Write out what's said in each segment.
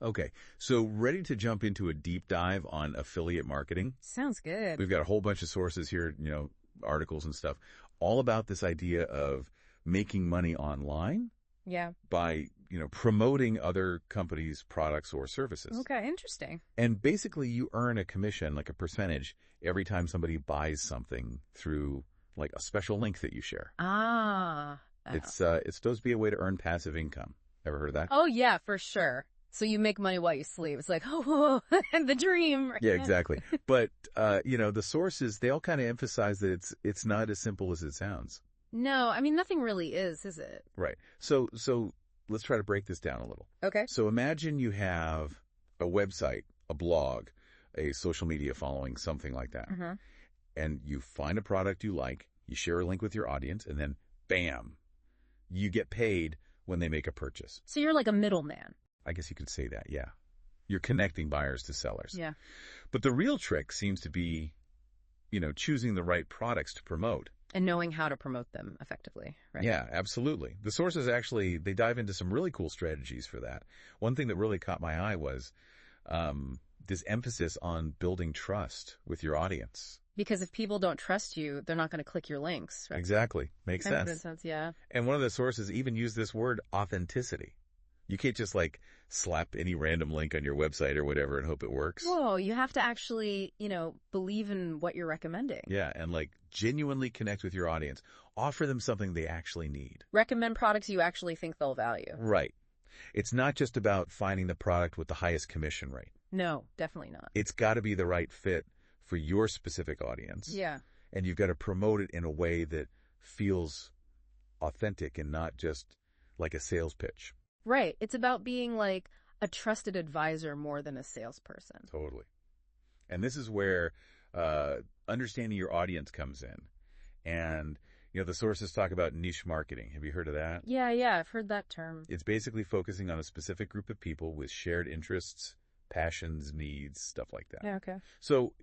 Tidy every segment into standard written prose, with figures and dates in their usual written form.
Okay, so ready to jump into a deep dive on affiliate marketing? Sounds good. We've got a whole bunch of sources here, articles and stuff, all about this idea of making money online Yeah. by, promoting other companies' products or services. Okay, interesting. And basically you earn a commission, like a percentage, every time somebody buys something through like a special link that you share. Ah. It's supposed to be a way to earn passive income. Ever heard of that? Oh, yeah, for sure. So you make money while you sleep. It's like, oh, the dream. Yeah, exactly. But, the sources, they all kind of emphasize that it's not as simple as it sounds. No, I mean, nothing really is it? Right. So let's try to break this down a little. Okay. So imagine you have a website, a blog, a social media following, something like that. Mm-hmm. And you find a product you like, you share a link with your audience, and then bam, you get paid when they make a purchase. So you're like a middleman. I guess you could say that, yeah. You're connecting buyers to sellers. Yeah. But the real trick seems to be, choosing the right products to promote. And knowing how to promote them effectively, right? Yeah, absolutely. The sources actually, they dive into some really cool strategies for that. One thing that really caught my eye was this emphasis on building trust with your audience. Because if people don't trust you, they're not going to click your links, right? Exactly. Makes Makes sense. good sense, yeah. And one of the sources even used this word authenticity. You can't just like slap any random link on your website or whatever and hope it works. Whoa, you have to actually, believe in what you're recommending. Yeah, and like genuinely connect with your audience. Offer them something they actually need. Recommend products you actually think they'll value. Right. It's not just about finding the product with the highest commission rate. No, definitely not. It's got to be the right fit for your specific audience. Yeah. And you've got to promote it in a way that feels authentic and not just like a sales pitch. Right. It's about being like a trusted advisor more than a salesperson. Totally. And this is where understanding your audience comes in. And, the sources talk about niche marketing. Have you heard of that? Yeah, I've heard that term. It's basically focusing on a specific group of people with shared interests, passions, needs, stuff like that. Yeah, okay. So,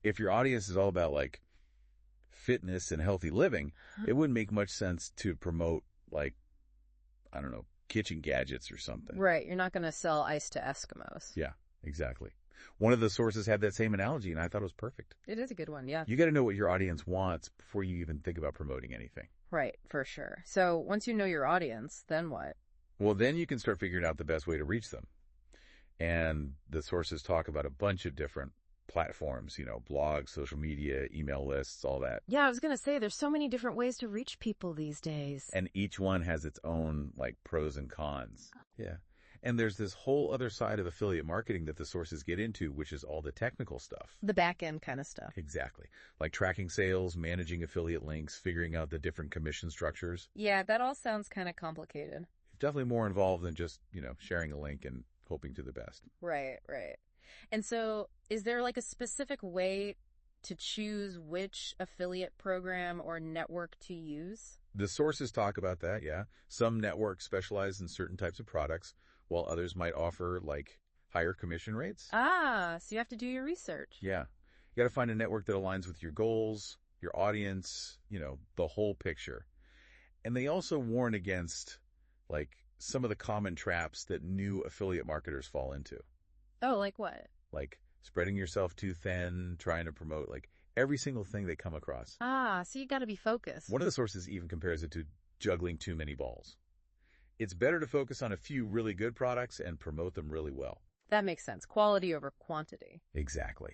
if your audience is all about like fitness and healthy living, it wouldn't make much sense to promote like, I don't know, kitchen gadgets or something. Right. You're not going to sell ice to Eskimos. Yeah, exactly. One of the sources had that same analogy, and I thought it was perfect. It is a good one, yeah. You got to know what your audience wants before you even think about promoting anything. Right, for sure. So once you know your audience, then what? Well, then you can start figuring out the best way to reach them. And the sources talk about a bunch of different platforms, blogs, social media, email lists, all that. Yeah, I was going to say, there's so many different ways to reach people these days. And each one has its own, like, pros and cons. Yeah. And there's this whole other side of affiliate marketing that the sources get into, which is all the technical stuff. The back end kind of stuff. Exactly. Like tracking sales, managing affiliate links, figuring out the different commission structures. Yeah, that all sounds kind of complicated. Definitely more involved than just, sharing a link and hoping to the best. Right. And so is there like a specific way to choose which affiliate program or network to use? The sources talk about that, yeah. Some networks specialize in certain types of products, while others might offer like higher commission rates. Ah, so you have to do your research. Yeah. You got to find a network that aligns with your goals, your audience, the whole picture. And they also warn against like some of the common traps that new affiliate marketers fall into. Oh, like what? Like spreading yourself too thin, trying to promote like every single thing they come across. Ah, so you got to be focused. One of the sources even compares it to juggling too many balls. It's better to focus on a few really good products and promote them really well. That makes sense. Quality over quantity. Exactly.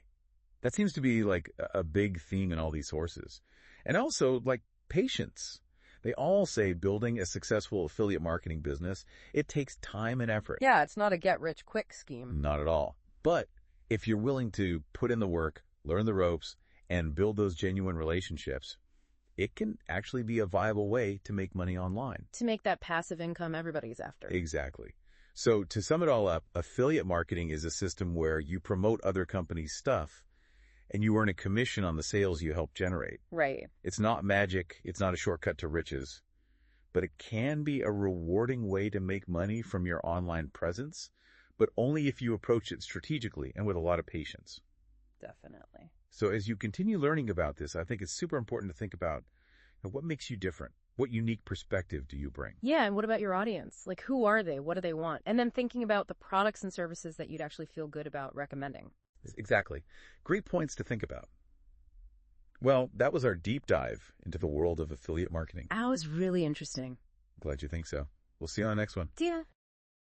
That seems to be like a big theme in all these sources. And also like patience. They all say building a successful affiliate marketing business, it takes time and effort. Yeah, it's not a get-rich-quick scheme. Not at all. But if you're willing to put in the work, learn the ropes, and build those genuine relationships, it can actually be a viable way to make money online. To make that passive income everybody's after. Exactly. So to sum it all up, affiliate marketing is a system where you promote other companies' stuff and you earn a commission on the sales you help generate. Right. It's not magic. It's not a shortcut to riches. But it can be a rewarding way to make money from your online presence, but only if you approach it strategically and with a lot of patience. Definitely. So as you continue learning about this, I think it's super important to think about what makes you different. What unique perspective do you bring? Yeah, and what about your audience? Like, who are they? What do they want? And then thinking about the products and services that you'd actually feel good about recommending. Exactly. Great points to think about. Well, that was our deep dive into the world of affiliate marketing. That was really interesting. Glad you think so. We'll see you on the next one. See ya.